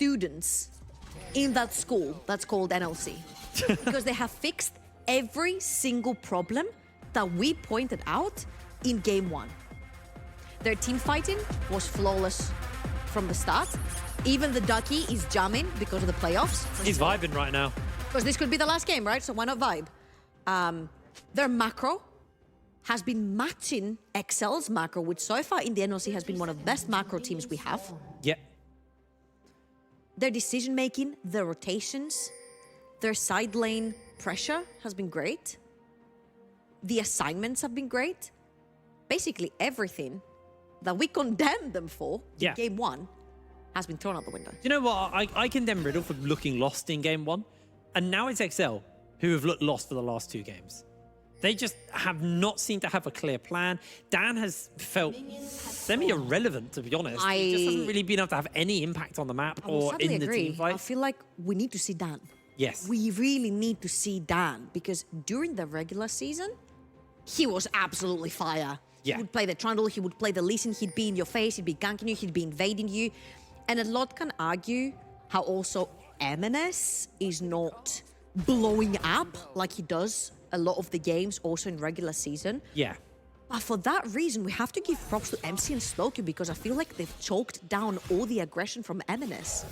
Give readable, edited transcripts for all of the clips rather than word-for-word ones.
students in that school that's called NLC. Because they have fixed every single problem that we pointed out in game 1. Their team fighting was flawless from the start. Even the Ducky is jamming because of the playoffs. He's vibing right now. Because this could be the last game, right? So why not vibe? Their macro has been matching Excel's macro, which so far in the NLC has been one of the best macro teams we have. Yeah. Their decision-making, their rotations, their side lane pressure has been great. The assignments have been great. Basically everything that we condemned them for in game 1 has been thrown out the window. You know what? I condemn Riddle for looking lost in game 1. And now it's Excel who have looked lost for the last 2 games. They just have not seemed to have a clear plan. Dan has felt semi-irrelevant, to be honest. He just hasn't really been able to have any impact on the map or in the team fight. I feel like we need to see Dan. Yes. We really need to see Dan because during the regular season, he was absolutely fire. Yeah. He would play the Trundle, he would play the Lee Sin, he'd be in your face, he'd be ganking you, he'd be invading you. And a lot can argue how also M&S is not blowing up like he does a lot of the games also in regular season. Yeah. But for that reason, we have to give props to MC and Slowcue because I feel like they've choked down all the aggression from M&S.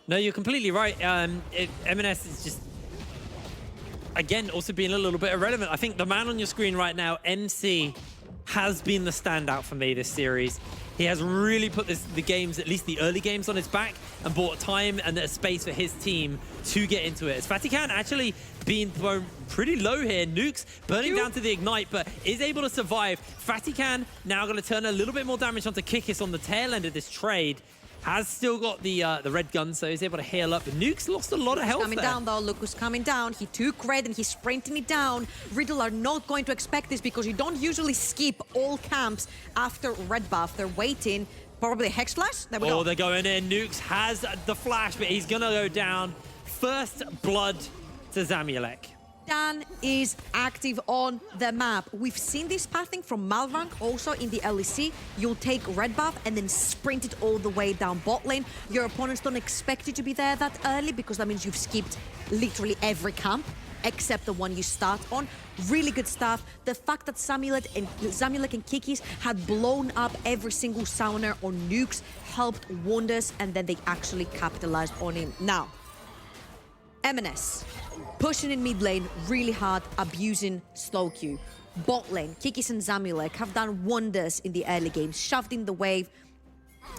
No, you're completely right. M&S is just, again, also being a little bit irrelevant. I think the man on your screen right now, MC, has been the standout for me this series. He has really put the games, at least the early games, on his back and bought time and a space for his team to get into it. As Fatikan actually being thrown pretty low here. Nukes burning down to the Ignite, but is able to survive. Fatikan now going to turn a little bit more damage onto Kikis on the tail end of this trade. Has still got the red gun, so he's able to heal up. Nuke's lost a lot of health coming there. down, though. Lucas coming down. He took red and he's sprinting it down. Riddle are not going to expect this because you don't usually skip all camps after red buff. They're waiting. Probably a Hex Flash. There we go. Oh, they're going in. Nukes has the flash, but he's going to go down. First blood to Zamulek. Dan is active on the map. We've seen this pathing from Malrank also in the LEC. You'll take red buff and then sprint it all the way down bot lane. Your opponents don't expect you to be there that early because that means you've skipped literally every camp except the one you start on. Really good stuff. The fact that Zamulek and Kikis had blown up every single summoner on Nukes helped wonders, and then they actually capitalized on him. Now, M&S pushing in mid lane really hard, abusing Slowcue. Bot lane, Kikis and Zamulek have done wonders in the early games, shoved in the wave,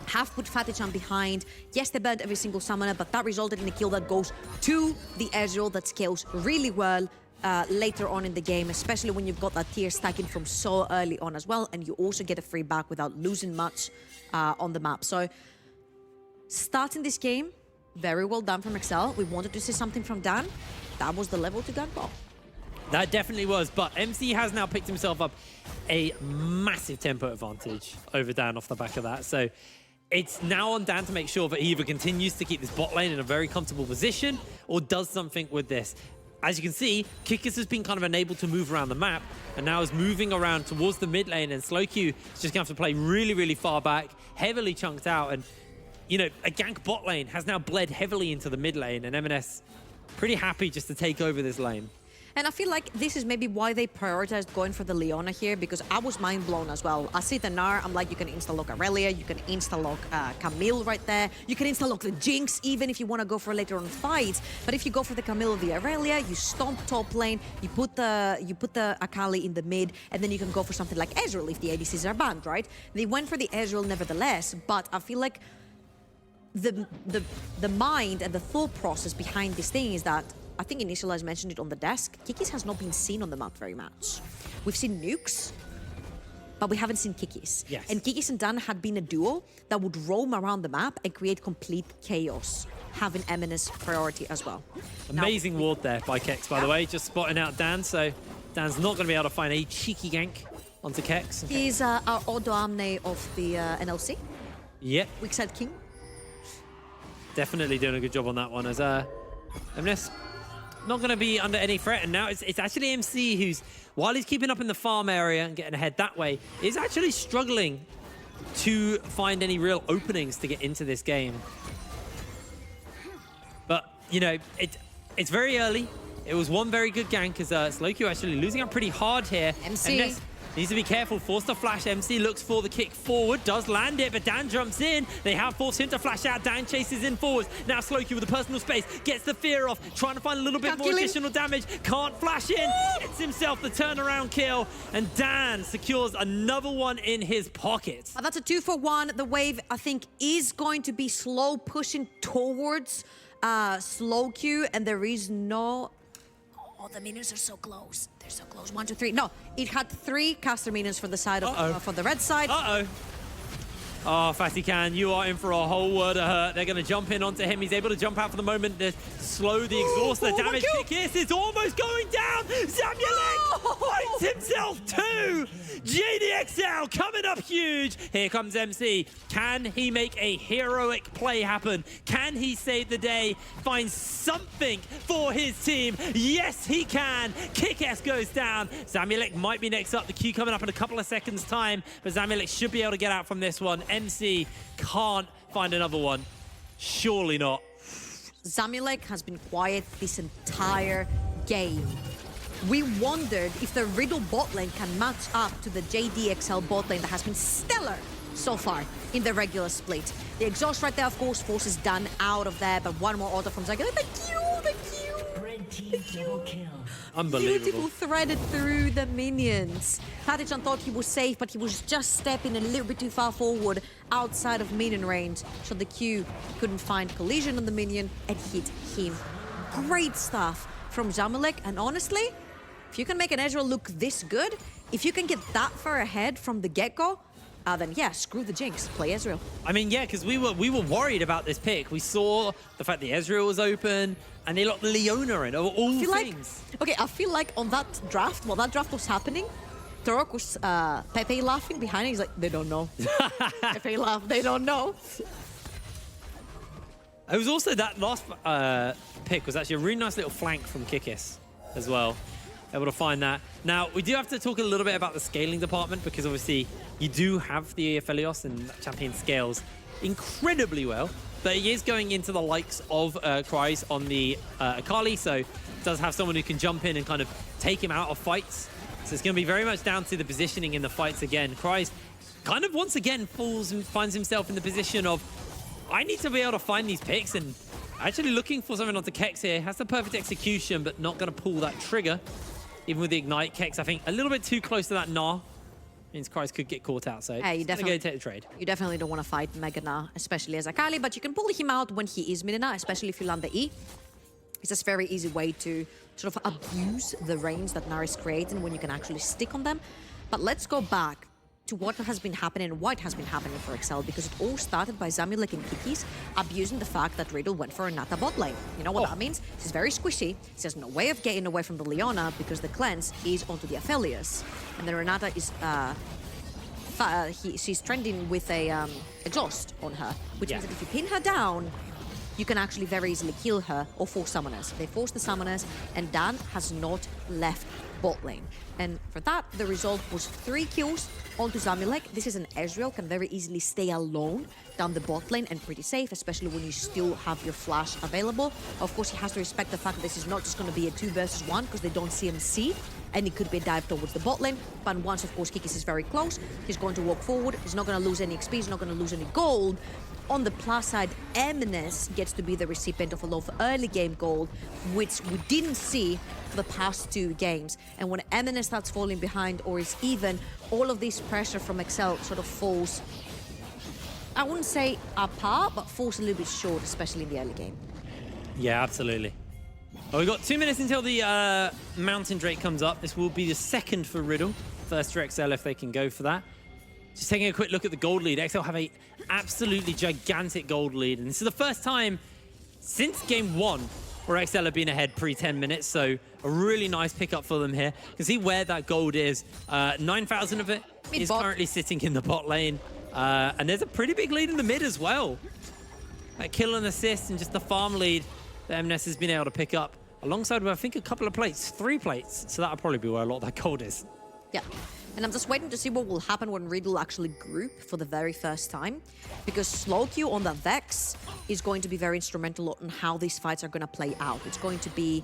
have put Fatichan behind. Yes, they burned every single summoner, but that resulted in a kill that goes to the Ezreal that scales really well later on in the game, especially when you've got that tier stacking from so early on as well, and you also get a free back without losing much on the map. So, starting this game, very well done from Excel. We wanted to see something from Dan. That was the level to Gunball. That definitely was, but MC has now picked himself up a massive tempo advantage over Dan off the back of that. So it's now on Dan to make sure that he either continues to keep this bot lane in a very comfortable position or does something with this. As you can see, Kikis has been kind of unable to move around the map and now is moving around towards the mid lane, and Slowcue is just going to have to play really, really far back, heavily chunked out. And, you know, a gank bot lane has now bled heavily into the mid lane, and M&S pretty happy just to take over this lane. And I feel like this is maybe why they prioritized going for the Leona here, because I was mind blown as well. I see the Gnar, I'm like, you can insta-lock Aurelia, you can insta-lock Camille right there, you can insta-lock the Jinx even if you want to go for later on fights. But if you go for the Camille or the Aurelia, you stomp top lane, you put the Akali in the mid, and then you can go for something like Ezreal if the ADCs are banned, right? They went for the Ezreal nevertheless, but I feel like the mind and the thought process behind this thing is that, I think initially I mentioned it on the desk, Kikis has not been seen on the map very much. We've seen Nukes, but we haven't seen Kikis. Yes. And Kikis and Dan had been a duo that would roam around the map and create complete chaos, having M&S priority as well. Amazing ward there by Kex, by the way, just spotting out Dan, so Dan's not going to be able to find a cheeky gank onto Kex. He's our Odo Amne of the NLC. Yep. Weak side king. Definitely doing a good job on that one, as M&S not going to be under any threat. And now it's actually MC who's, while he's keeping up in the farm area and getting ahead that way, is actually struggling to find any real openings to get into this game. But, you know, it's very early. It was one very good gank as Slowq actually losing out pretty hard here. MC. Needs to be careful, forced to flash. MC looks for the kick forward, does land it, but Dan jumps in. They have forced him to flash out. Dan chases in forwards. Now Slowq with the personal space, gets the fear off, trying to find a little bit more additional damage. Can't flash in, gets himself the turnaround kill, and Dan secures another one in his pocket. That's a 2-for-1. The wave, I think, is going to be slow pushing towards Slowq, and there is no... Oh, the minions are so close. They're so close. 1, 2, 3. No, it had 3 caster minions for the side of for the red side. Oh, Fatty Can, you are in for a whole world of hurt. They're going to jump in onto him. He's able to jump out for the moment to slow the exhaust. The damage kick is almost going down. Zamulek finds himself too. JDXL coming up huge. Here comes MC. Can he make a heroic play happen? Can he save the day? Find something for his team? Yes, he can. Kick-Ass goes down. Zamulek might be next up. The Q coming up in a couple of seconds' time, but Zamulek should be able to get out from this one. MC can't find another one. Surely not. Zamulek has been quiet this entire game. We wondered if the Riddle bot lane can match up to the JDXL bot lane that has been stellar so far in the regular split. The exhaust right there, of course, forces Dan out of there, but one more order from Zamulek. The Q! Red team double kill. Unbelievable. Beautiful threaded through the minions. Tatichan thought he was safe, but he was just stepping a little bit too far forward outside of minion range, so the Q couldn't find collision on the minion and hit him. Great stuff from Zamulek, and honestly, if you can make an Ezreal look this good, if you can get that far ahead from the get-go, then yeah, screw the jinx, play Ezreal. I mean, yeah, because we were worried about this pick. We saw the fact the Ezreal was open, and they locked Leona in, of all things. I feel like on that draft, while that draft was happening, Torok was Pepe laughing behind it. He's like, they don't know. Pepe laugh, they don't know. It was also that last pick was actually a really nice little flank from Kickis as well. Able to find that. Now, we do have to talk a little bit about the scaling department, because obviously you do have the Aphelios, and that champion scales incredibly well. But he is going into the likes of Kryze on the Akali, so does have someone who can jump in and kind of take him out of fights. So it's going to be very much down to the positioning in the fights again. Kryze kind of once again falls and finds himself in the position of, I need to be able to find these picks, and actually looking for something onto Kex here. Has the perfect execution, but not going to pull that trigger. Even with the Ignite, Kex, I think, a little bit too close to that Gnar. Means Kryze could get caught out, so you definitely go take the trade. You definitely don't want to fight Mega Gnar, especially as Akali, but you can pull him out when he is Mid Gnar, especially if you land the E. It's just a very easy way to sort of abuse the range that Gnar is creating when you can actually stick on them. But let's go back to what has been happening and what has been happening for Excel, because it all started by Zamulek and Kikis abusing the fact that Riddle went for a Nata bot lane. You know what that means? She's very squishy. She has no way of getting away from the Leona because the cleanse is onto the Aphelios. And the Renata is she's trending with a exhaust on her, which means that if you pin her down, you can actually very easily kill her or force summoners. They force the summoners, and Dan has not left bot lane. And for that, the result was 3 kills onto Zamulek. This is an Ezreal, can very easily stay alone down the bot lane and pretty safe, especially when you still have your flash available. Of course, he has to respect the fact that this is not just going to be a 2 versus 1 because they don't see him see, and it could be a dive towards the bot lane. But once, of course, Kikis is very close, he's going to walk forward. He's not going to lose any XP, he's not going to lose any gold. On the plus side, Eminence gets to be the recipient of a lot of early game gold, which we didn't see for the past 2 games. And when Eminence starts falling behind or is even, all of this pressure from Excel sort of falls, I wouldn't say apart, but falls a little bit short, especially in the early game. Yeah, absolutely. Well, we've got 2 minutes until the Mountain Drake comes up. This will be the second for Riddle. First for XL if they can go for that. Just taking a quick look at the gold lead. XL have a absolutely gigantic gold lead. And this is the first time since game 1 where XL have been ahead pre-10 minutes. So a really nice pickup for them here. You can see where that gold is. 9,000 of it is currently sitting in the bot lane. And there's a pretty big lead in the mid as well. That kill and assist and just the farm lead that M&S has been able to pick up. Alongside with, I think, a couple of plates, 3 plates. So that'll probably be where a lot of that gold is. Yeah. And I'm just waiting to see what will happen when Riddle actually group for the very first time. Because slow Q on the Vex is going to be very instrumental on how these fights are going to play out. It's going to be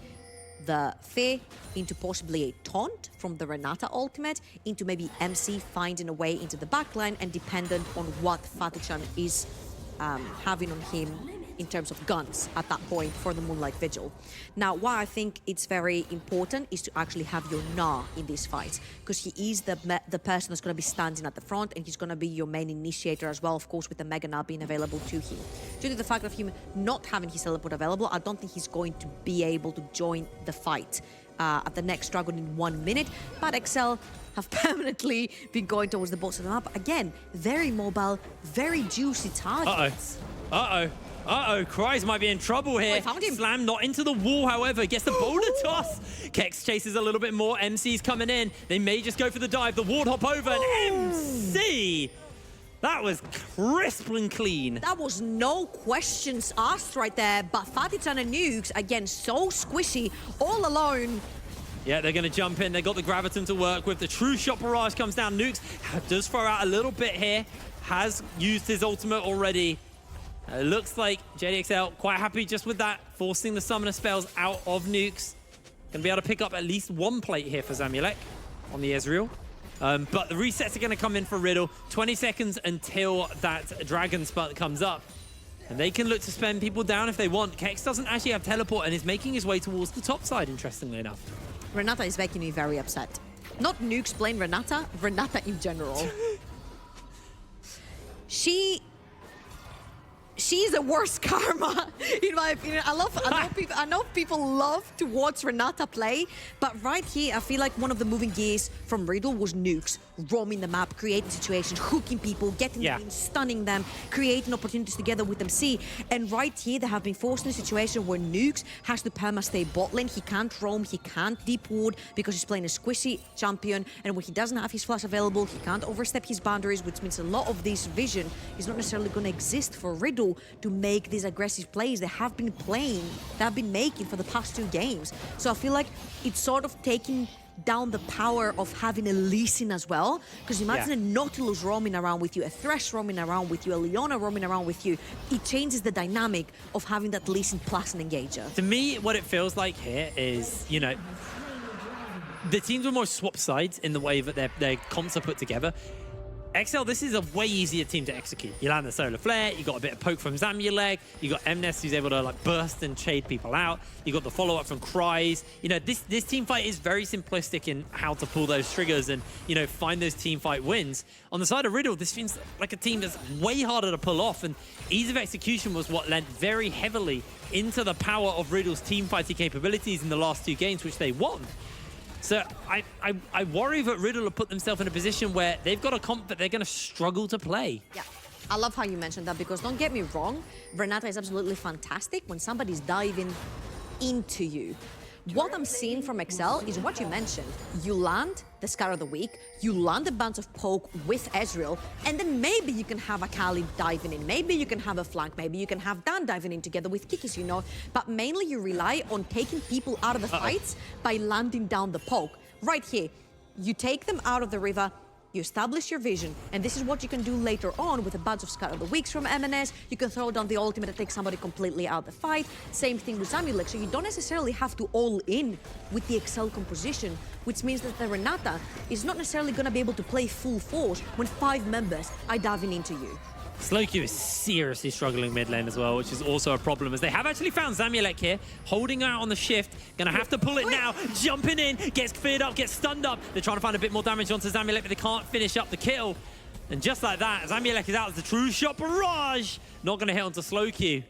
the Fear into possibly a taunt from the Renata ultimate, into maybe MC finding a way into the backline, and dependent on what Fatichan is having on him in terms of guns at that point for the Moonlight Vigil. Now, why I think it's very important is to actually have your Na in these fights, because he is the person that's going to be standing at the front, and he's going to be your main initiator as well, of course, with the Mega Na being available to him. Due to the fact of him not having his teleport available, I don't think he's going to be able to join the fight at the next dragon in 1 minute, but XL have permanently been going towards the boss of the map. Again, very mobile, very juicy targets. Uh-oh, Cries might be in trouble here. I found him. Slam not into the wall, however, gets the boulder toss. Kex chases a little bit more. MC's coming in. They may just go for the dive. The ward hop over, and MC! That was crisp and clean. That was no questions asked right there, but Fatichan and Nukes, again, so squishy, all alone. Yeah, they're going to jump in. They got the Graviton to work with. The True Shot Barrage comes down. Nukes does throw out a little bit here. Has used his ultimate already. It looks like JDXL quite happy just with that, forcing the summoner spells out of Nukes. Going to be able to pick up at least one plate here for Zamulek on the Ezreal. But the resets are going to come in for Riddle. 20 seconds until that Dragon Spot comes up. And they can look to spend people down if they want. Kex doesn't actually have teleport and is making his way towards the top side, interestingly enough. Renata is making me very upset. Not Nukes playing Renata, Renata in general. She's a worse karma, in my opinion. I know people love to watch Renata play, but right here, I feel like one of the moving gears from Riddle was Nukes, roaming the map, creating situations, hooking people, getting them in, stunning them, creating opportunities together with MC. And right here, they have been forced in a situation where Nukes has to perma-stay bot lane. He can't roam, he can't deep ward because he's playing a squishy champion. And when he doesn't have his flash available, he can't overstep his boundaries, which means a lot of this vision is not necessarily going to exist for Riddle to make these aggressive plays they have been making for the past 2 games. So I feel like it's sort of taking down the power of having a Lee Sin as well, because imagine a Nautilus roaming around with you, a Thresh roaming around with you, a Leona roaming around with you. It changes the dynamic of having that Lee Sin plus an engager. To me, what it feels like here is, you know, the teams almost swap sides in the way that their comps are put together. XL, this is a way easier team to execute. You land the Solar Flare, you got a bit of poke from Zamulek, you got MNES who's able to like burst and shade people out, you got the follow-up from Cries. You know, this team fight is very simplistic in how to pull those triggers and, you know, find those team fight wins. On the side of Riddle, this seems like a team that's way harder to pull off, and ease of execution was what lent very heavily into the power of Riddle's team fighting capabilities in the last 2 games, which they won. So I worry that Riddle will put themselves in a position where they've got a comp that they're going to struggle to play. Yeah, I love how you mentioned that, because don't get me wrong, Renata is absolutely fantastic when somebody's diving into you. What I'm seeing from XL is what you mentioned. You land the Scar of the Week, you land a bunch of poke with Ezreal, and then maybe you can have a Kali diving in, maybe you can have a flank, maybe you can have Dan diving in together with Kikis, you know, but mainly you rely on taking people out of the fights by landing down the poke. Right here, you take them out of the river, you establish your vision, and this is what you can do later on with a bunch of Scar of the Weeks from MNS. You can throw down the ultimate and take somebody completely out of the fight. Same thing with Zamulek, so you don't necessarily have to all in with the XL composition, which means that the Renata is not necessarily going to be able to play full force when 5 members are diving into you. Slowq is seriously struggling mid lane as well, which is also a problem, as they have actually found Zamulek here, holding out on the shift. Gonna have to pull it now, jumping in, gets feared up, gets stunned up. They're trying to find a bit more damage onto Zamulek, but they can't finish up the kill. And just like that, Zamulek is out as the True Shot Barrage. Not gonna hit onto Slowq.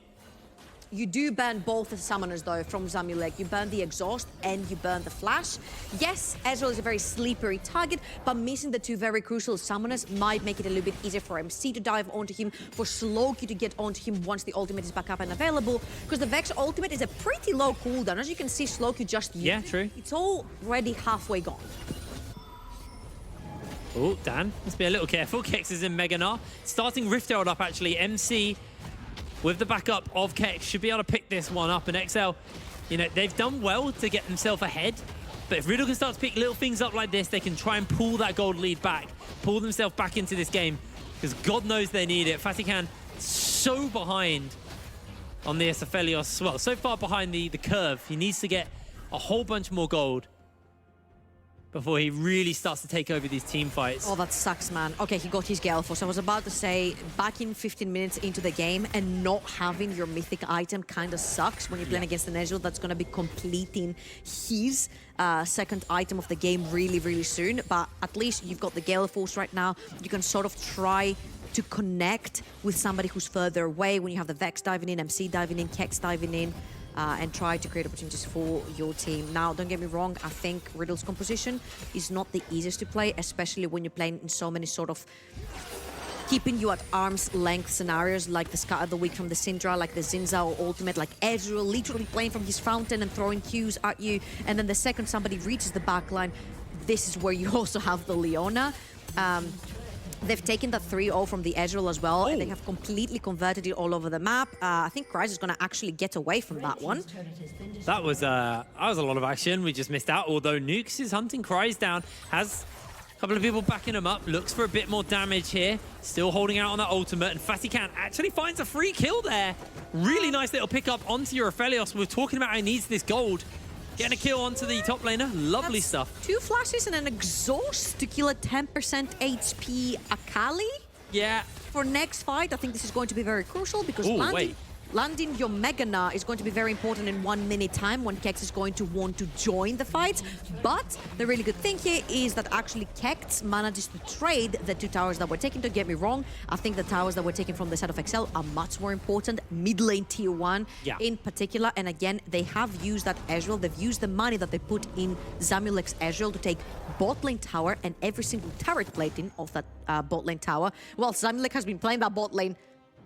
You do burn both the summoners, though, from Zamulek. You burn the exhaust and you burn the flash. Yes, Ezreal is a very slippery target, but missing the 2 very crucial summoners might make it a little bit easier for MC to dive onto him, for Slowq to get onto him once the ultimate is back up and available, because the Vex ultimate is a pretty low cooldown. As you can see, Slowq just used it. True. It's already halfway gone. Oh, Dan, let's be a little careful. Kex is in Mega Na. Starting Rift Herald up, actually. MC with the backup of Kex should be able to pick this one up. And XL, you know, they've done well to get themselves ahead But if Riddle can start to pick little things up like this, they can try and pull that gold lead back, pull themselves back into this game, because God knows they need it. Fatikan so behind on the Aphelios. Well, so far behind the curve. He needs to get a whole bunch more gold before he really starts to take over these team fights. Oh, that sucks, man. Okay, he got his Galeforce. I was about to say, back in 15 minutes into the game and not having your mythic item kind of sucks when you're playing against an Ezreal that's going to be completing his second item of the game really, really soon. But at least you've got the Galeforce right now. You can sort of try to connect with somebody who's further away when you have the Vex diving in, MC diving in, Kex diving in. And try to create opportunities for your team. Now, don't get me wrong, I think Riddle's composition is not the easiest to play, especially when you're playing in so many sort of keeping you at arm's length scenarios, like the Scatter the Weak from the Syndra, like the Zinza or Ultimate, like Ezreal literally playing from his fountain and throwing Qs at you. And then the second somebody reaches the backline, this is where you also have the Leona. They've taken that 3-0 from the Ezreal as well, and they have completely converted it all over the map. I think Kryze is going to actually get away from that one. That was a lot of action. We just missed out, although Nukes is hunting Kryze down. Has a couple of people backing him up. Looks for a bit more damage here. Still holding out on that ultimate, and Fatikan actually finds a free kill there. Really nice little pick up onto your Aphelios. We were talking about how he needs this gold. Getting a kill onto the top laner. Lovely stuff. 2 flashes and an exhaust to kill a 10% HP Akali. Yeah. For next fight, I think this is going to be very crucial because landing your Megana is going to be very important in 1 minute time when Kex is going to want to join the fight. But the really good thing here is that actually Kex manages to trade the 2 towers that were taken. Don't get me wrong, I think the towers that were taken from the side of Excel are much more important. Mid lane tier 1 in particular. And again, they have used that Ezreal. They've used the money that they put in Zamulek's Ezreal to take bot lane tower and every single turret plating of that bot lane tower. Well, Zamulek has been playing that bot lane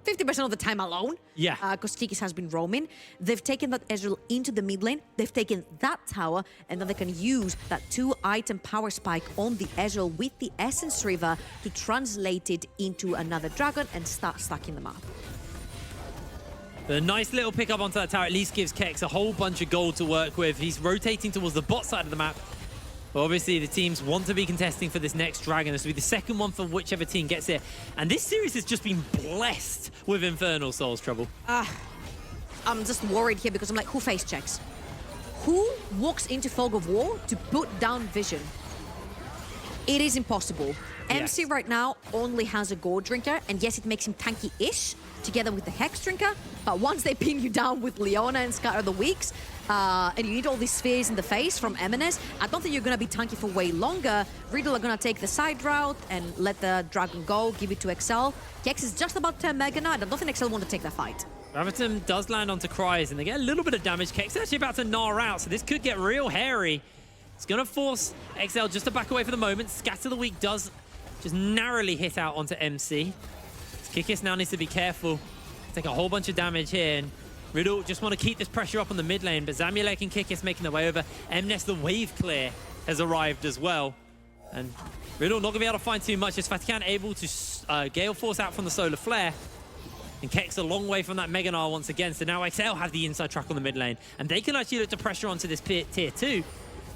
50% of the time alone. Yeah. Because Kikis has been roaming. They've taken that Ezreal into the mid lane. They've taken that tower, and then they can use that 2-item power spike on the Ezreal with the Essence River to translate it into another dragon and start stacking them up. The nice little pick up onto that tower at least gives Kex a whole bunch of gold to work with. He's rotating towards the bot side of the map. But obviously, the teams want to be contesting for this next dragon. This will be the second one for whichever team gets it. And this series has just been blessed with Infernal Souls, Trouble. I'm just worried here because I'm like, who face checks? Who walks into Fog of War to put down Vision? It is impossible. MC right now only has a Gold Drinker, and yes, it makes him tanky-ish together with the Hex Drinker, but once they pin you down with Leona and Scatter the Weaks, and you need all these spheres in the face from MNS, I don't think you're going to be tanky for way longer. Riddle are going to take the side route and let the Dragon go, give it to Excel. Kex is just about to turn Mega Knight. I don't think Excel want to take the fight. Graviton does land onto Kryze, and they get a little bit of damage. Kex is actually about to gnaw out, so this could get real hairy. It's going to force Excel just to back away for the moment. Scatter the Weak does just narrowly hit out onto MC. Kikis now needs to be careful. Take a whole bunch of damage here, and Riddle just want to keep this pressure up on the mid lane, but Zamulek and Kikis making their way over. Mnes, the wave clear, has arrived as well. And Riddle not going to be able to find too much. As Fatikan able to Gale Force out from the Solar Flare. And Kex a long way from that Mega Gnar once again. So now XL have the inside track on the mid lane. And they can actually look to pressure onto this tier 2.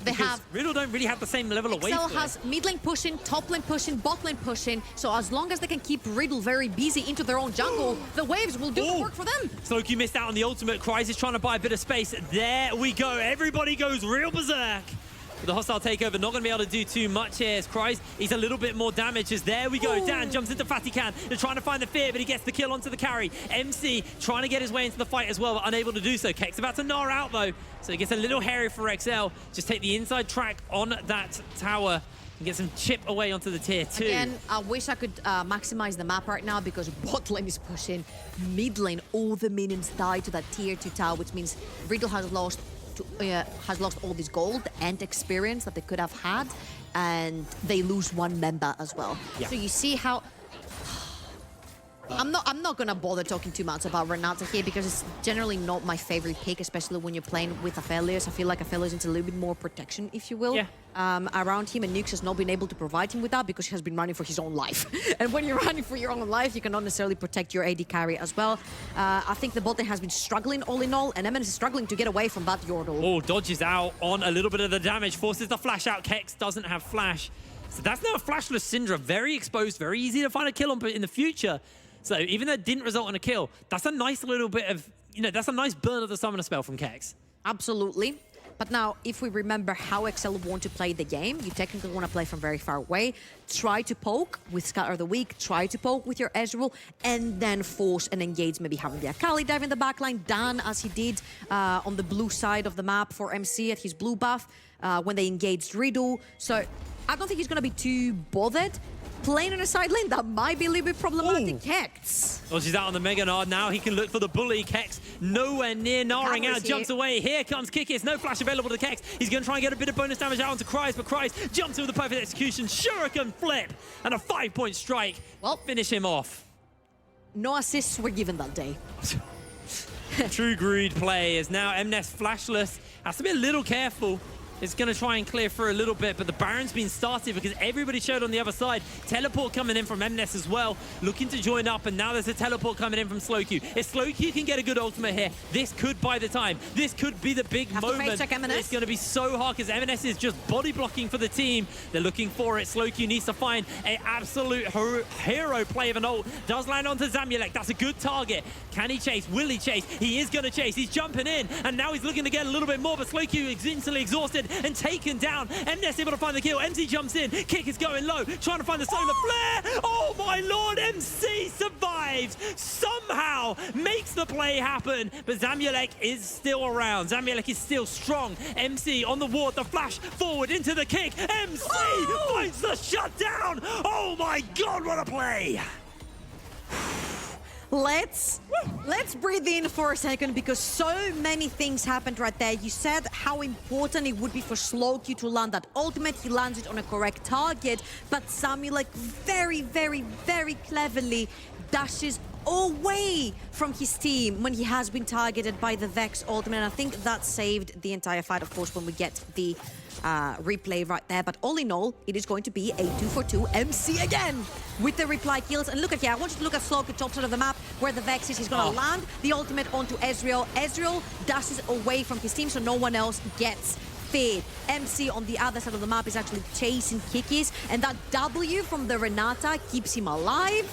They have. Riddle don't really have the same level of wave clear. XL has mid lane pushing, top lane pushing, bot lane pushing. So as long as they can keep Riddle very busy into their own jungle, the waves will do the work for them. Slowky missed out on the ultimate. Kryze is trying to buy a bit of space. There we go. Everybody goes real berserk. With the hostile takeover, not going to be able to do too much here. As Kryze, he's a little bit more damage. As there we go. Dan jumps into Fatikan. They're trying to find the fear, but he gets the kill onto the carry. MC trying to get his way into the fight as well, but unable to do so. Kex about to gnaw out though, so it gets a little hairy for XL. Just take the inside track on that tower and get some chip away onto the tier 2. Again, I wish I could maximize the map right now because bot lane is pushing. Mid lane, all the minions die to that tier 2 tower, which means Riddle has lost all this gold and experience that they could have had, and they lose one member as well. Yeah. So you see how I'm not gonna bother talking too much about Renata here because it's generally not my favorite pick, especially when you're playing with Aphelios. I feel like Aphelios needs a little bit more protection, if you will, around him, and Nukes has not been able to provide him with that because he has been running for his own life. And when you're running for your own life, you cannot necessarily protect your AD carry as well. I think the bot lane has been struggling all in all, and MNS is struggling to get away from that Yordle. Oh, dodges out on a little bit of the damage, forces the flash out. Kex doesn't have flash. So that's now a flashless Syndra, very exposed, very easy to find a kill on, but in the future. So even though it didn't result in a kill, that's a nice little bit of, that's a nice burn of the summoner spell from Kex. Absolutely. But now, if we remember how Excel want to play the game, you technically want to play from very far away. Try to poke with Scatter of the Weak, try to poke with your Ezreal, and then force an engage, maybe having the Akali dive in the backline, Dan, as he did on the blue side of the map for MC at his blue buff when they engaged Riddle. So I don't think he's going to be too bothered. Playing on a side lane, that might be a little bit problematic. Kex. Oh, she's out on the Mega Nard. Now he can look for the bully. Kex nowhere near Naring out, jumps away. Here comes Kikis. No flash available to Kex. He's going to try and get a bit of bonus damage out onto Kryze, but Kryze jumps in with the perfect execution. Shuriken flip and a 5-point strike. Well, finish him off. No assists were given that day. True greed play is now MNES flashless. Has to be a little careful. It's going to try and clear through a little bit, but the Baron's been started because everybody showed on the other side. Teleport coming in from MNES as well, looking to join up, and now there's a teleport coming in from Slowq. If Slowq can get a good ultimate here, this could buy the time. This could be the big moment. It's going to be so hard because MNES is just body blocking for the team. They're looking for it. Slowq needs to find an absolute hero play of an ult. Does land onto Zamulek. That's a good target. Can he chase? Will he chase? He is going to chase. He's jumping in, and now he's looking to get a little bit more, but Slowq is instantly exhausted and taken down. MNES able to find the kill. MC jumps in. Kick is going low, trying to find the solar flare. Oh my lord, MC survives. Somehow makes the play happen, but Zamulek is still around. Zamulek is still strong. MC on the ward, the flash forward into the kick. MC finds the shutdown. Oh my god, what a play. Let's breathe in for a second because so many things happened right there. You said how important it would be for Slowq to land that ultimate. He lands it on a correct target, but Zamulek very, very, very cleverly dashes away from his team when he has been targeted by the Vex ultimate. And I think that saved the entire fight, of course, when we get the replay right there. But all in all, it is going to be a 2-for-2 MC again with the reply kills. And look at here, I want you to look at Slowq, top side of the map, where the Vex is. He's going to land the ultimate onto Ezreal. Ezreal dashes away from his team, so no one else gets feared. MC on the other side of the map is actually chasing Kikis, and that W from the Renata keeps him alive.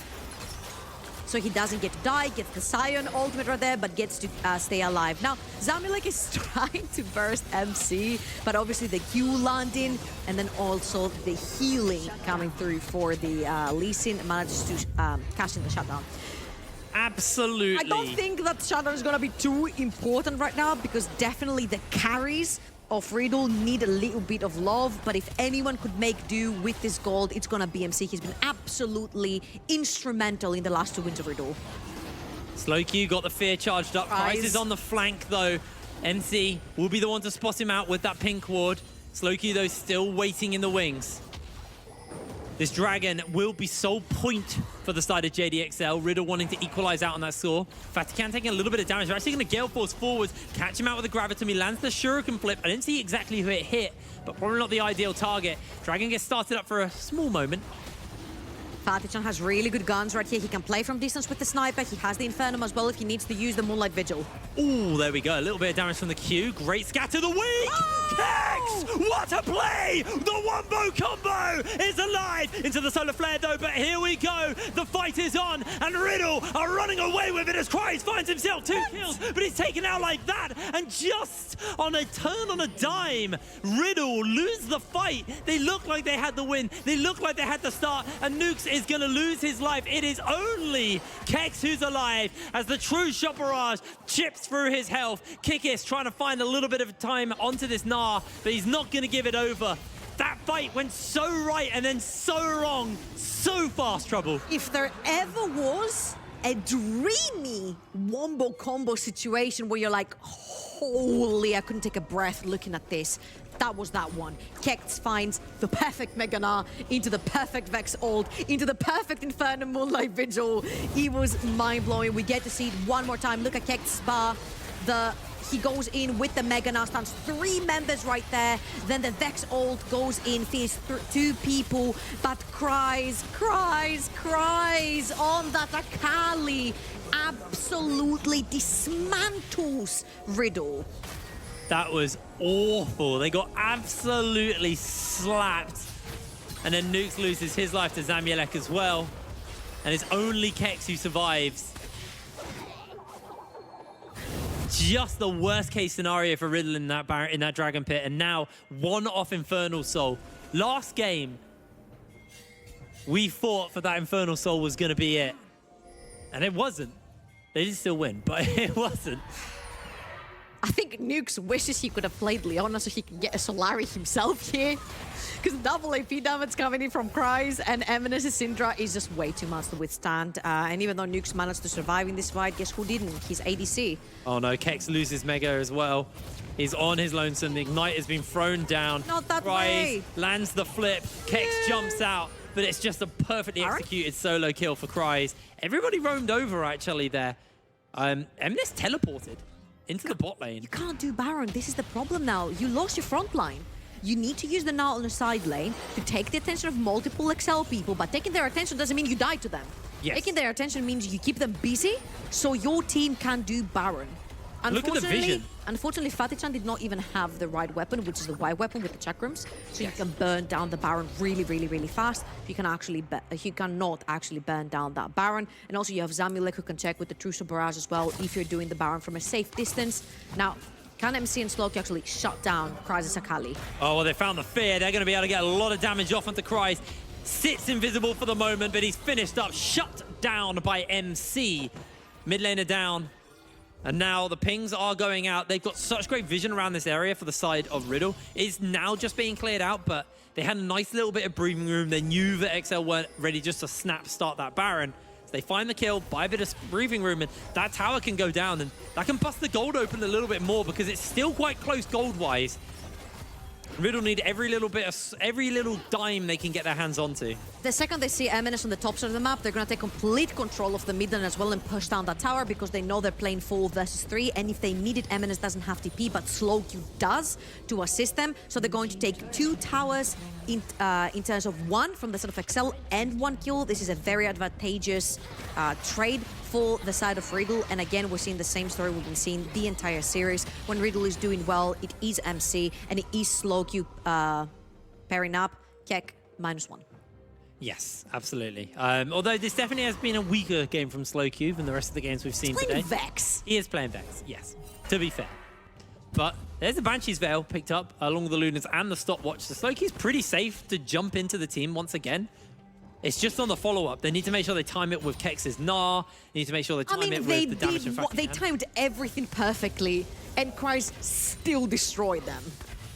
So he doesn't get to die, gets the Scion ultimate right there, but gets to stay alive. Now, Zamulek is trying to burst MC, but obviously the Q landing, and then also the healing coming through for the Lee Sin manages to cash in the shutdown. Absolutely. I don't think that shutdown is going to be too important right now, because definitely the carries of Riddle need a little bit of love, but if anyone could make do with this gold, it's gonna be MC. He's been absolutely instrumental in the last 2 wins of Riddle. Slowq got the fear charged up. Kryze is on the flank though. MC will be the one to spot him out with that pink ward. Slowq though still waiting in the wings. This dragon will be sole point for the side of JDXL. Riddle wanting to equalize out on that score. In fact, he can take a little bit of damage. They're actually going to Gale Force forwards, catch him out with a Graviton. Lands the Shuriken flip. I didn't see exactly who it hit, but probably not the ideal target. Dragon gets started up for a small moment. Fatichan has really good guns right here. He can play from distance with the sniper. He has the Infernum as well if he needs to use the Moonlight Vigil. Ooh, there we go. A little bit of damage from the Q. Great scatter the weak! Kex! What a play! The Wombo combo is alive! Into the solar flare though, but here we go. The fight is on, and Riddle are running away with it as Kryze finds himself 2 kills, but he's taken out like that, and just on a turn on a dime, Riddle lose the fight. They look like they had the win. They look like they had the start, and Nukes is going to lose his life. It is only Kex who's alive as the true shot barrage chips through his health. Kikis trying to find a little bit of time onto this Gnar, but he's not going to give it over. That fight went so right and then so wrong. So fast, Trouble. If there ever was a dreamy Wombo combo situation where you're like, holy, I couldn't take a breath looking at this. that was that one. Kex finds the perfect Mega Gnar into the perfect Vex ult, into the perfect Inferno Moonlight Vigil. It was mind-blowing. We get to see it one more time. Look at Kex's bar. He goes in with the Mega Gnar, stands 3 members right there. Then the Vex ult goes in, finishes 2 people, but cries on that Akali. Absolutely dismantles Riddle. That was awful. They got absolutely slapped. And then Nukes loses his life to Zamielek as well. And it's only Kex who survives. Just the worst case scenario for Riddle in that Dragon Pit. And now 1 off Infernal Soul. Last game, we thought that Infernal Soul was going to be it. And it wasn't. They did still win, but it wasn't. I think Nukes wishes he could have played Leona so he can get a Solari himself here. Because double AP damage coming in from Cries, and Eminence's Syndra is just way too much to withstand. And even though Nukes managed to survive in this fight, guess who didn't? His ADC. Oh no, Kex loses Mega as well. He's on his lonesome. The Ignite has been thrown down. Not that Cries way. lands the flip. Kex jumps out, but it's just a perfectly executed solo kill for Cries. Everybody roamed over actually there. Eminence teleported into the bot lane. You can't do Baron. This is the problem now. You lost your front line. You need to use the Nile on the side lane to take the attention of multiple XL people, but taking their attention doesn't mean you die to them. Yes. Taking their attention means you keep them busy so your team can do Baron. Look at the vision. Unfortunately, Fatih-chan did not even have the right weapon, which is the white weapon with the chakrams. So you can burn down the Baron really, really, really fast. You cannot actually burn down that Baron. And also you have Zamielek who can check with the Truso Barrage as well if you're doing the Baron from a safe distance. Now, can MC and Slowky actually shut down Cries' Akali? Oh, well, they found the fear. They're going to be able to get a lot of damage off onto Cries. Sits invisible for the moment, but he's finished up. Shut down by MC. Mid laner down. And now the pings are going out. They've got such great vision around this area for the side of Riddle. It's now just being cleared out, but they had a nice little bit of breathing room. They knew that XL weren't ready just to start that Baron. So they find the kill, buy a bit of breathing room, and that tower can go down. And that can bust the gold open a little bit more because it's still quite close gold-wise. Riddle need every little dime they can get their hands onto. The second they see Eminence on the top side of the map, they're going to take complete control of the mid lane as well and push down that tower because they know they're playing 4 versus 3. And if they need it, Eminence doesn't have TP, but Slowky does to assist them. So they're going to take 2 towers in terms of 1 from the side of XL and 1 kill. This is a very advantageous trade for the side of Riddle. And again, we're seeing the same story we've been seeing the entire series. When Riddle is doing well, it is MC and it is Slowky pairing up. Keck -1. Yes, absolutely. Although this definitely has been a weaker game from Slowky than the rest of the games we've seen today. Vex. He is playing Vex, yes, to be fair. But there's the Banshee's Veil picked up along with the Lunas and the stopwatch. So Slowky's pretty safe to jump into the team once again. It's just on the follow-up. They need to make sure they time it with Kex's Gnar. They need to make sure they time it with the damage and they timed everything perfectly, and Cries still destroyed them.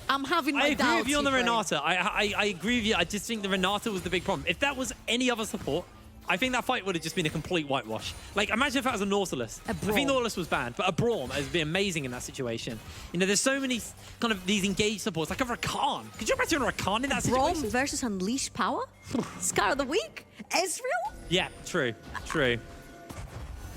I'm having my doubts. I agree with you on the Renata. I agree with you. I just think the Renata was the big problem. If that was any other support, I think that fight would have just been a complete whitewash. Like, imagine if that was a Nautilus. I think Nautilus was banned, but a Braum has been amazing in that situation. You know, there's so many kind of these engaged supports, like a Rakan. Could you imagine a Rakan in that situation? Braum versus Unleash Power? Scar of the Week? Ezreal? Yeah, true, true.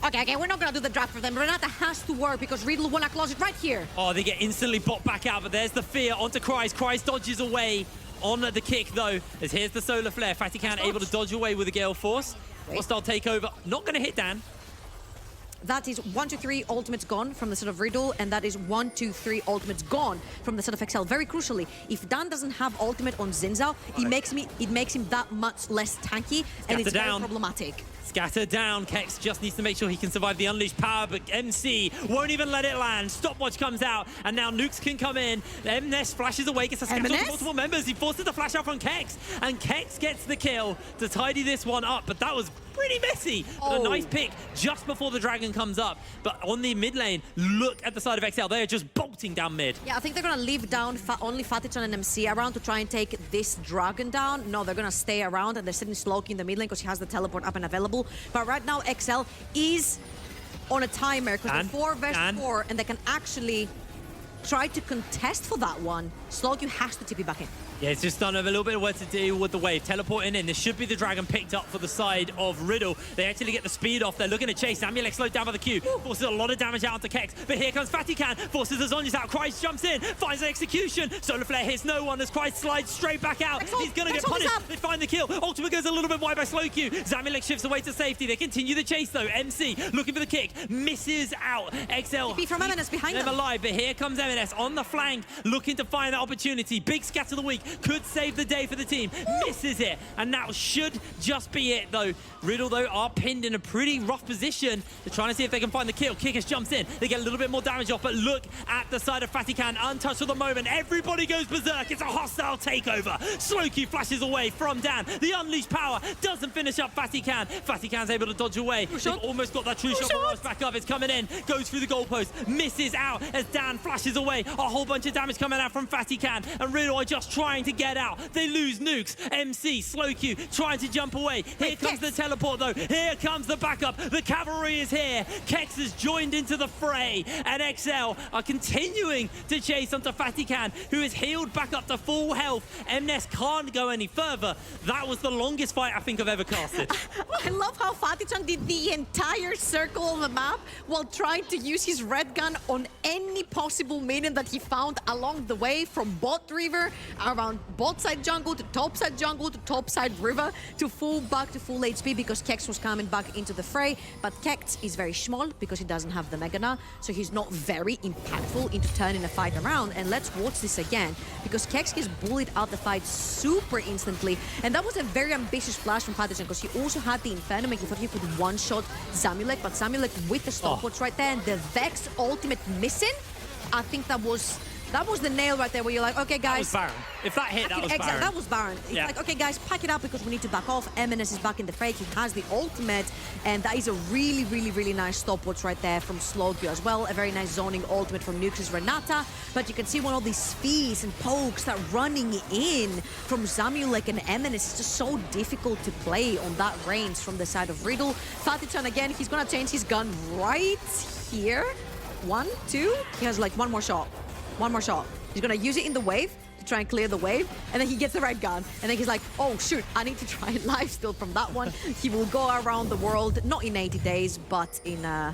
Okay, we're not going to do the draft for them. Renata has to work because Riddle won a closet right here. Oh, they get instantly bought back out, but there's the fear onto Cries. Cries dodges away on the kick, though, as here's the Solar Flare. Fatican able to dodge away with the Gale Force. Hostile takeover. Not going to hit Dan. That is 1, 2, 3 ultimates gone from the side of Riddle, and that is 1, 2, 3 ultimates gone from the side of XL. Very crucially, if Dan doesn't have ultimate on Zinzao, it makes him that much less tanky, and it's very problematic. Scatter down. Kex just needs to make sure he can survive the Unleashed Power, but MC won't even let it land. Stopwatch comes out, and now Nukes can come in. Eminence flashes away, gets a scatter to multiple members. He forces the flash out from Kex, and Kex gets the kill to tidy this one up, but that was pretty messy. But a nice pick just before the dragon comes up. But on the mid lane, look at the side of XL. They are just bolting down mid. Yeah, I think they're going to leave down only Fatih-chan and MC around to try and take this dragon down. No, they're going to stay around, and they're sitting Slowky in the mid lane because he has the teleport up and available. But right now, XL is on a timer because they're 4 versus 4, and they can actually try to contest for that one, Slowq has to TP back in. Yeah, it's just done a little bit of work to do with the wave. Teleporting in. This should be the dragon picked up for the side of Riddle. They actually get the speed off. They're looking to chase. Zamulek slowed down by the Q. Forces a lot of damage out onto Kex. But here comes Fatikan. Forces the Zhonya's out. Christ jumps in. Finds an execution. Solar Flare hits no one as Christ slides straight back out. He's going to get punished. They find the kill. Ultimate goes a little bit wide by Slowq. Zamulek shifts away to safety. They continue the chase though. MC looking for the kick. Misses out. XL. TP from MNS behind them. Alive, but here comes MNS on the flank looking to find that opportunity. Big scatter the week. Could save the day for the team. Misses it, and that should just be it though. Riddle though are pinned in a pretty rough position. They're trying to see if they can find the kill. Kickers jumps in. They get a little bit more damage off, but look at the side of Fatikan, untouched for the moment. Everybody goes berserk. It's a hostile takeover. Slowq flashes away from Dan. The unleashed power doesn't finish up Fatikan. Fatikan's able to dodge away. They've almost got that true shot barrage back up. It's coming in, goes through the goalpost, misses out as Dan flashes away. A whole bunch of damage coming out from Fatikan, and Riddle are just trying to get out. They lose nukes. MC, Slowq trying to jump away. Here comes the teleport though. Here comes the backup. The cavalry is here. Kex has joined into the fray, and XL are continuing to chase onto Fatikan, who is healed back up to full health. MNES can't go any further. That was the longest fight I think I've ever casted. I love how Fatikan did the entire circle of the map while trying to use his red gun on any possible minion that he found along the way, from bot river, around bot side jungle, to top side jungle, to top side river, to full back to full HP because Kex was coming back into the fray. But Kex is very small because he doesn't have the Megana, so he's not very impactful into turning a fight around. And let's watch this again, because Kex gets bullied out the fight super instantly. And that was a very ambitious flash from Fatikan, because he also had the Inferno. He thought he could one-shot Zamulek, but Zamulek with the stopwatch right there, and the Vex ultimate missing. I think that was the nail right there, where you're like, okay, guys. That was Baron. If that hit, that was Baron. That was Baron. It's like, okay, guys, pack it up because we need to back off. MNS is back in the fray. He has the ultimate, and that is a really, really, really nice stopwatch right there from Slowq as well. A very nice zoning ultimate from Nux's Renata. But you can see one of these speeds and pokes that running in from Zamulek and MNS. It's just so difficult to play on that range from the side of Riddle. Fatikan again, he's gonna change his gun right here. 1, 2. He has like one more shot. One more shot. He's gonna use it in the wave to try and clear the wave, and then he gets the red gun, and then he's like, oh shoot, I need to try and lifesteal from that one. He will go around the world, not in 80 days, but in a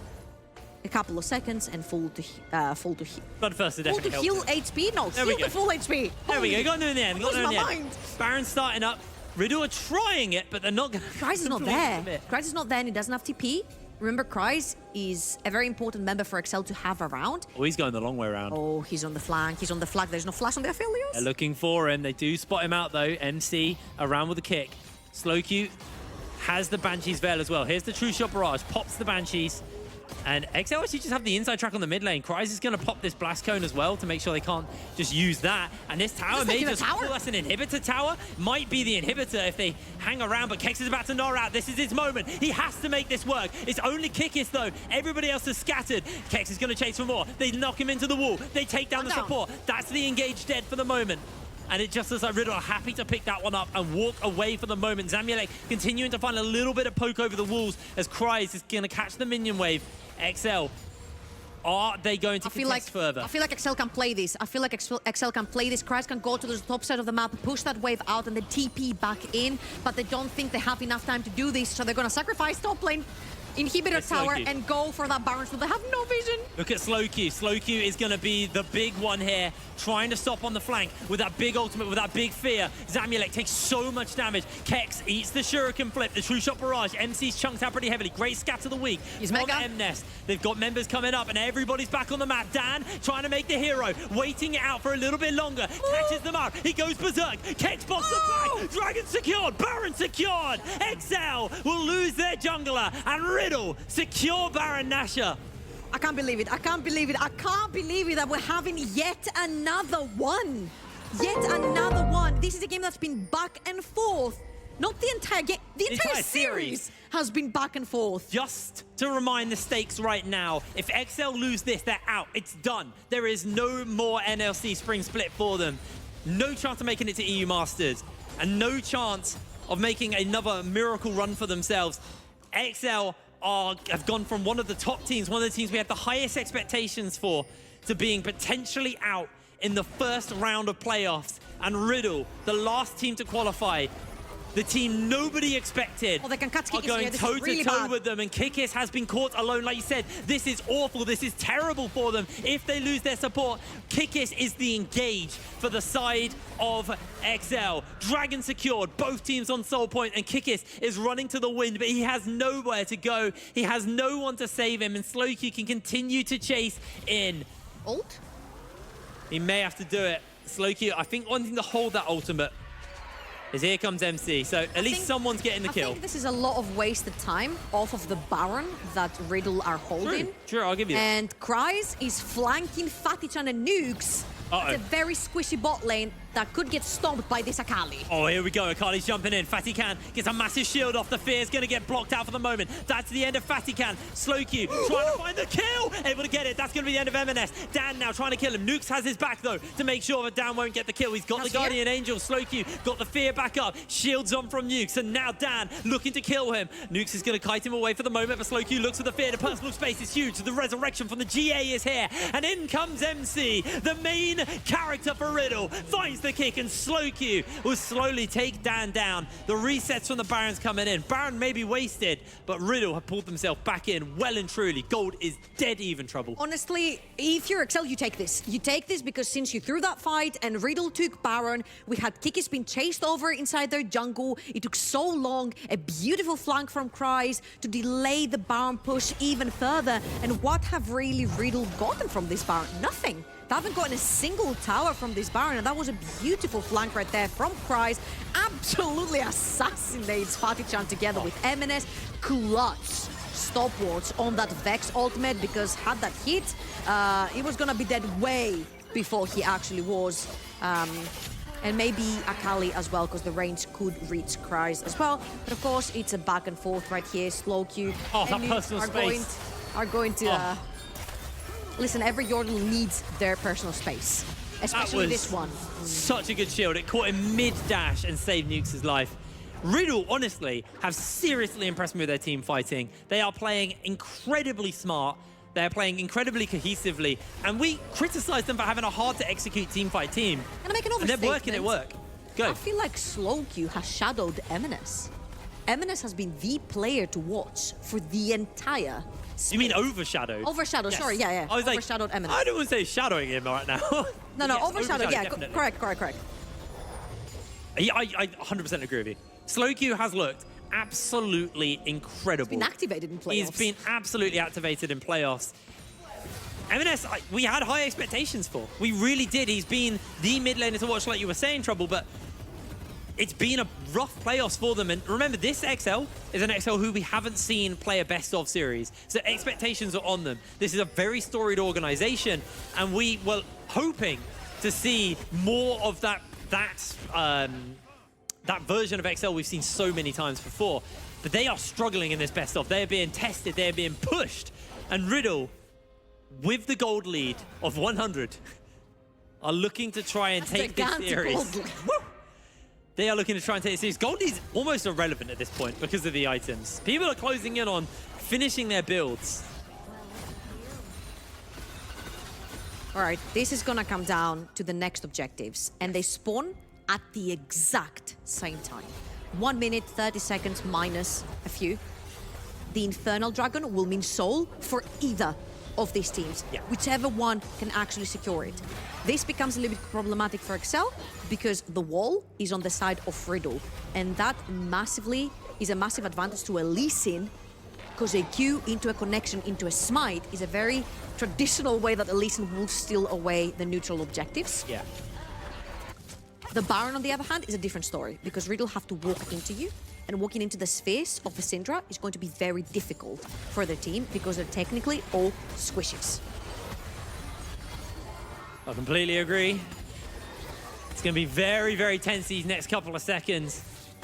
couple of seconds, and full to heal. But first, full to heal HP? No, heal to full HP. There we go. Got to in the end. Got to in the end. Mind. Baron's starting up. Riddle are trying it, but they're not going to. Kryze is not there. Kryze is not there, and he doesn't have TP. Remember, Kryze is a very important member for XL to have around. Oh, he's going the long way around. Oh, he's on the flank. He's on the flag. There's no flash on the Aphelios. They're looking for him. They do spot him out, though. MC around with the kick. Slowq has the Banshee's Veil as well. Here's the True Shot Barrage. Pops the Banshees. And XL actually just have the inside track on the mid lane. Kryze is going to pop this Blast Cone as well to make sure they can't just use that. And this tower may just call us an inhibitor tower. Might be the inhibitor if they hang around, but Kex is about to gnaw out. This is his moment. He has to make this work. It's only Kikis though. Everybody else is scattered. Kex is going to chase for more. They knock him into the wall. They take down the support. That's the engaged dead for the moment. And it just looks like Riddle are happy to pick that one up and walk away for the moment. Zamulek continuing to find a little bit of poke over the walls as Kryze is going to catch the minion wave. XL, are they going to contest further? I feel like XL can play this. I feel like XL can play this. Kryze can go to the top side of the map, push that wave out, and then TP back in. But they don't think they have enough time to do this, so they're going to sacrifice top lane, inhibitor tower, and go for that Baron, so they have no vision. Look at Slowq. Slowq is going to be the big one here, trying to stop on the flank with that big ultimate, with that big fear. Zamulek takes so much damage. Kex eats the Shuriken flip, the True Shot Barrage. MC's chunked out pretty heavily. Great scatter the week. He's mega. MNES. They've got members coming up, and everybody's back on the map. Dan trying to make the hero, waiting it out for a little bit longer. Catches them out. He goes berserk. Kex box the back. Dragon secured. Baron secured. XL will lose their jungler, and Riddle secure Baron Nashor. I can't believe it. I can't believe it. I can't believe it that we're having yet another one. Yet another one. This is a game that's been back and forth. Not the entire game. The entire series has been back and forth. Just to remind the stakes right now, if XL lose this, they're out. It's done. There is no more NLC Spring Split for them. No chance of making it to EU Masters. And no chance of making another miracle run for themselves. XL have gone from one of the top teams, one of the teams we had the highest expectations for, to being potentially out in the first round of playoffs. And Riddle, the last team to qualify, the team nobody expected, they can catch are Kikis going here. This is toe-to-toe really bad. with them, and Kikis has been caught alone. Like you said, this is awful. This is terrible for them. If they lose their support, Kikis is the engage for the side of XL. Dragon secured, both teams on soul point, and Kikis is running to the wind, but he has nowhere to go. He has no one to save him, and slowQ can continue to chase in. Ult? He may have to do it. slowQ, I think, wanting to hold that ultimate. Is here comes MC, so at least someone's getting the kill. I think this is a lot of wasted time off of the Baron that Riddle are holding. True, I'll give you that. And Cries is flanking Fatichan and Nukes. It's a very squishy bot lane that could get stomped by this Akali. Oh, here we go. Akali's jumping in. Fatikan gets a massive shield off. The fear is going to get blocked out for the moment. That's the end of Fatikan. slowQ trying to find the kill. Able to get it. That's going to be the end of M&S. Dan now trying to kill him. Nukes has his back, though, to make sure that Dan won't get the kill. He's got the Guardian Angel. slowQ got the fear back up. Shields on from Nukes. And now Dan looking to kill him. Nukes is going to kite him away for the moment, but slowQ looks for the fear. The personal space is huge. The resurrection from the GA is here. And in comes MC, the main character for Riddle. Finds the kick, and slowQ will slowly take Dan down. The resets from the Baron's coming in. Baron may be wasted, but Riddle have pulled themselves back in well and truly. Gold is dead even trouble. Honestly, if you're XL, you take this. You take this because since you threw that fight and Riddle took Baron, we had Kikis being chased over inside their jungle. It took so long, a beautiful flank from Cries to delay the Baron push even further. And what have really Riddle gotten from this Baron? Nothing. They haven't gotten a single tower from this Baron, and that was a beautiful flank right there from Cries. Absolutely assassinates Fatichan together with M&S. Clutch stopwards on that Vex ultimate, because had that hit, he was gonna be dead way before he actually was. And maybe Akali as well, because the range could reach Cries as well. But of course, it's a back and forth right here. slowQ that personal space. Are going to... Listen, every Yordle needs their personal space, especially this one. Such a good shield. It caught him mid-dash and saved Nukes' life. Riddle, honestly, have seriously impressed me with their team fighting. They are playing incredibly smart. They're playing incredibly cohesively. And we criticize them for having a hard-to-execute teamfight team. Can I make an overstatement? And they're working it work. Go. I feel like slowQ has shadowed M&S. M&S has been the player to watch for the entire split. You mean overshadowed? Overshadowed, yes. Sorry, yeah. I was overshadowed like, M&S. I don't want to say shadowing him right now. No, yes, overshadowed, yeah, definitely. correct. I 100% agree with you. slowQ has looked absolutely incredible. He's been activated in playoffs. He's been absolutely activated in playoffs. M&S, we had high expectations for. We really did. He's been the mid laner to watch, like you were saying, Trouble, but it's been a rough playoffs for them. And remember, this XL is an XL who we haven't seen play a best of series. So expectations are on them. This is a very storied organization. And we were hoping to see more of that version of XL we've seen so many times before. But they are struggling in this best of. They're being tested. They're being pushed. And Riddle, with the gold lead of 100, are looking to try and take this series. They are looking to try and take the series. Gold is almost irrelevant at this point because of the items. People are closing in on finishing their builds. All right, this is gonna come down to the next objectives, and they spawn at the exact same time. 1 minute, 30 seconds minus a few. The Infernal Dragon will mean soul for either of these teams, whichever one can actually secure it. This becomes a little bit problematic for XL because the wall is on the side of Riddle, and that massively is a massive advantage to a Lee Sin, because a Q into a connection into a smite is a very traditional way that a Lee Sin will steal away the neutral objectives. Yeah. The Baron, on the other hand, is a different story, because Riddle have to walk into you, and walking into the spheres of the Syndra is going to be very difficult for their team because they're technically all squishies. I completely agree. It's going to be very, very tense these next couple of seconds.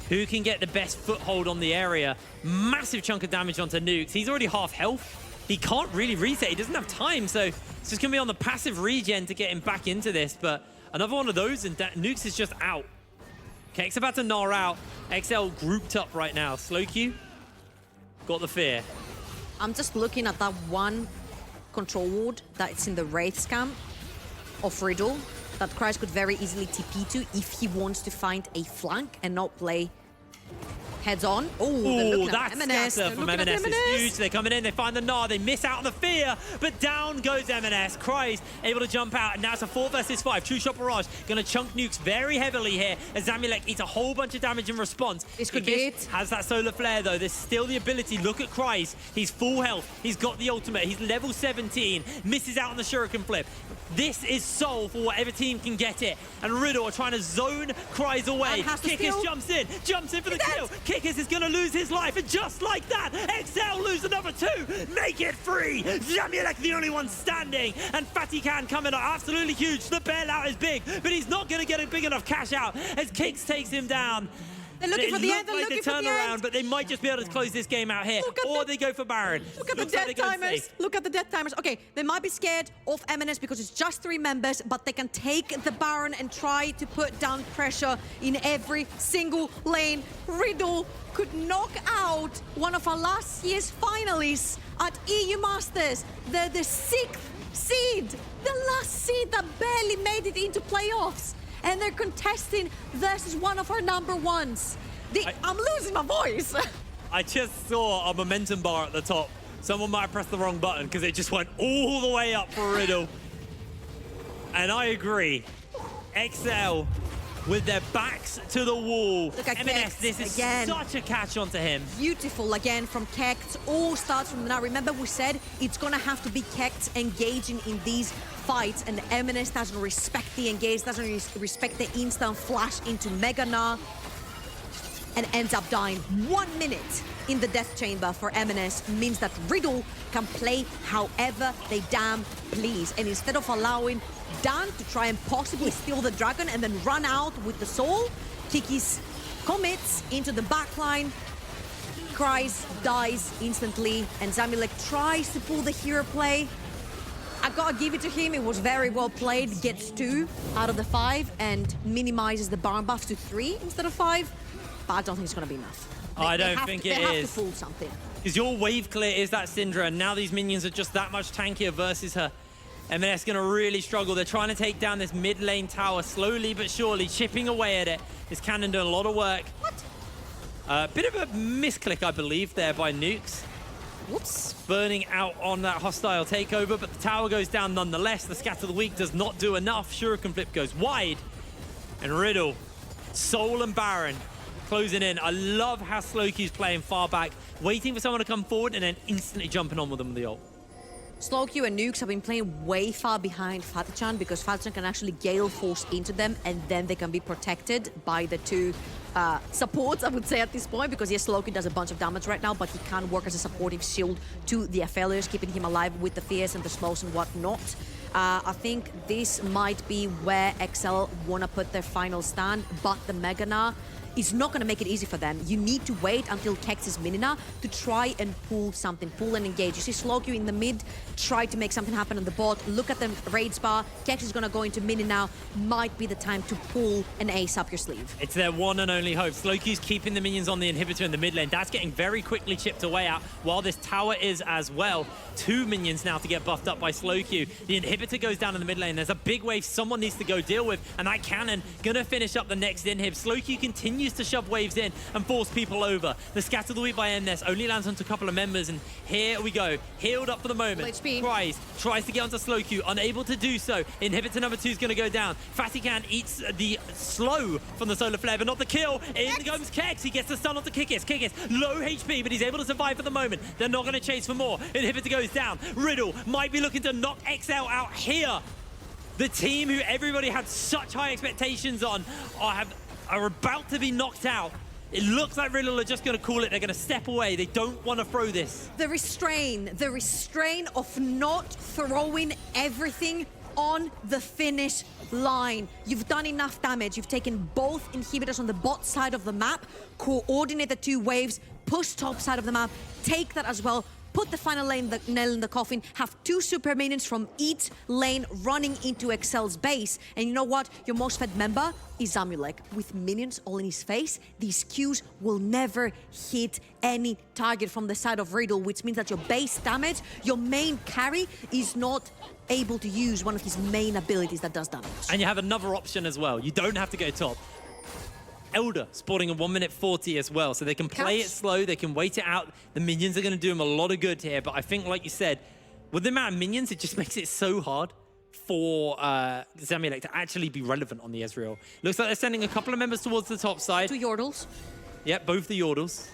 Who can get the best foothold on the area? Massive chunk of damage onto Nukes. He's already half health. He can't really reset. He doesn't have time, so it's just going to be on the passive regen to get him back into this. But another one of those, and Nukes is just out. Keck's about to gnaw out. XL grouped up right now. slowQ got the fear. I'm just looking at that one control ward that's in the Wraith's camp of Riddle that Christ could very easily TP to if he wants to find a flank and not play heads on. Oh, that scatter from M&S is huge. They're coming in, they find the Gnar, they miss out on the fear, but down goes M&S. Christ able to jump out, and now it's a 4 versus 5. True Shot Barrage gonna chunk nukes very heavily here as Zamulek eats a whole bunch of damage in response. This could be it. Has that solar flare though. There's still the ability. Look at Christ. He's full health. He's got the ultimate. He's level 17. Misses out on the shuriken flip. This is soul for whatever team can get it. And Riddle are trying to zone Cries away. Kickers jumps in for the kill. Kickers is going to lose his life. And just like that, XL lose another 2. Make it 3. Zamulek the only one standing. And Fatty Khan coming up. Absolutely huge. The bailout is big. But he's not going to get a big enough cash out as Kicks takes him down. They're looking for the end. They're looking for the end. But they might just be able to close this game out here. Or they go for Baron. Look at the death timers. Look at the death timers. Okay, they might be scared of M&S because it's just 3 members, but they can take the Baron and try to put down pressure in every single lane. Riddle could knock out one of our last year's finalists at EU Masters, the 6th seed, the last seed that barely made it into playoffs. And they're contesting versus one of our number ones. I'm losing my voice. I just saw a momentum bar at the top. Someone might have pressed the wrong button because it just went all the way up for Riddle. And I agree. XL with their backs to the wall. Look at M&S, this is again. Such a catch onto him. Beautiful again from Kekt. All starts from now. Remember we said it's gonna have to be Kekt engaging in these fights, and M&S doesn't respect the engage, doesn't respect the instant flash into Mega Gnar, and ends up dying. 1 minute in the death chamber for M&S means that Riddle can play however they damn please. And instead of allowing Dan to try and possibly steal the dragon and then run out with the soul, Kikis commits into the backline, Cries, dies instantly, and Zamulek tries to pull the hero play. I gotta give it to him, it was very well played, gets 2 out of the 5 and minimizes the Baron buff to 3 instead of 5, but I don't think it's gonna be enough. I don't think it is. They have to pull something. Because your wave clear is that Syndra, and now these minions are just that much tankier versus her. M&S gonna really struggle. They're trying to take down this mid lane tower slowly but surely, chipping away at it. This cannon doing a lot of work. What? Bit of a misclick, I believe, there by Nukes. Whoops. Burning out on that hostile takeover, but the tower goes down nonetheless. The Scatter the Weak does not do enough. Shuriken Flip goes wide. And Riddle, Soul and Baron closing in. I love how Slowq's playing far back, waiting for someone to come forward and then instantly jumping on with them with the ult. Slowq and Nukes have been playing way far behind Fatty-chan because Fatty-chan can actually Gale Force into them and then they can be protected by the 2 supports, I would say, at this point, because yes, Slowq does a bunch of damage right now, but he can work as a supportive shield to the Aphelios, keeping him alive with the fears and the smokes and whatnot. I think this might be where XL want to put their final stand, but the Mega Gnar is not going to make it easy for them. You need to wait until Kex is Minina to try and pull something, pull and engage. You see Slowq in the mid, try to make something happen on the bot. Look at the raids bar. Kex is going to go into Mini now. Might be the time to pull an ace up your sleeve. It's their one and only hope. Slowq's keeping the minions on the inhibitor in the mid lane. That's getting very quickly chipped away out, while this tower is as well. 2 minions now to get buffed up by Slowq. The inhibitor goes down in the mid lane. There's a big wave someone needs to go deal with, and that cannon gonna finish up the next inhib. Slowq continues to shove waves in and force people over. The Scatter the Weak by MS only lands onto a couple of members, and here we go. Healed up for the moment. Cries, tries to get onto Slowq, unable to do so. Inhibitor number 2 is gonna go down. Fatty Khan eats the slow from the solar flare, but not the kill. In comes Kex. He gets the stun onto Kikis. Kikis, low HP, but he's able to survive for the moment. They're not gonna chase for more. Inhibitor goes down. Riddle might be looking to knock XL out here. The team who everybody had such high expectations on are about to be knocked out. It looks like Riddle are just going to call it. They're going to step away. They don't want to throw this. The restraint of not throwing everything on the finish line. You've done enough damage. You've taken both inhibitors on the bot side of the map, coordinate the 2 waves, push top side of the map, take that as well, put the final nail in the coffin, have 2 super minions from each lane running into Excel's base. And you know what? Your most fed member is Zamulek. With minions all in his face, these Qs will never hit any target from the side of Riddle, which means that your base damage, your main carry is not able to use one of his main abilities that does damage. And you have another option as well. You don't have to go top. Elder sporting a 1:40 as well, so they can play it slow, they can wait it out. The minions are going to do him a lot of good here, but I think, like you said, with the amount of minions, it just makes it so hard for Zamulek to actually be relevant on the Ezreal. Looks like they're sending a couple of members towards the top side. 2 Yordles. Yep, both the Yordles.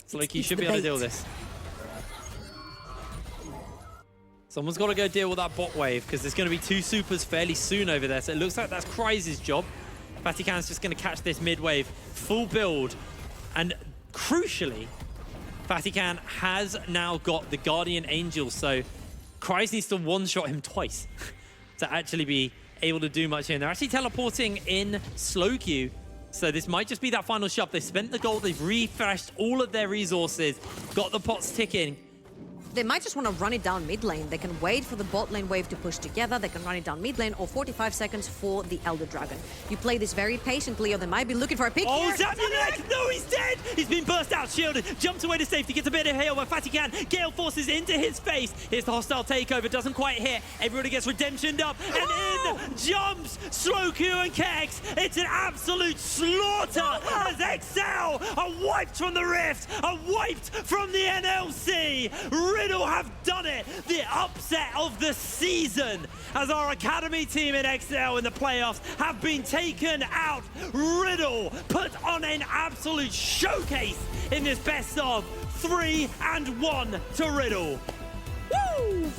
So like, you should be able to deal with this. Someone's got to go deal with that bot wave, because there's going to be 2 supers fairly soon over there, so it looks like that's Kryze's job. Vatican's just going to catch this mid-wave, full build, and crucially, Vatican has now got the Guardian Angel, so Kryze needs to one-shot him twice to actually be able to do much here. And they're actually teleporting in slow queue, so this might just be that final shove. They spent the gold, they've refreshed all of their resources, got the pots ticking. They might just want to run it down mid lane. They can wait for the bot lane wave to push together. They can run it down mid lane, or 45 seconds for the Elder Dragon. You play this very patiently, or they might be looking for a pick here. Zamulek! No, he's dead! He's been burst out, shielded, jumps away to safety, gets a bit of hail, but Vatican, Gale forces into his face. Here's the hostile takeover, doesn't quite hit. Everybody gets redemptioned up, and in jumps Sloku and Kex. It's an absolute slaughter as Excel are wiped from the Rift, are wiped from the NLC. Riddle have done it, the upset of the season, as our academy team in XL in the playoffs have been taken out. Riddle put on an absolute showcase in this best of 3-1 to Riddle. Woo!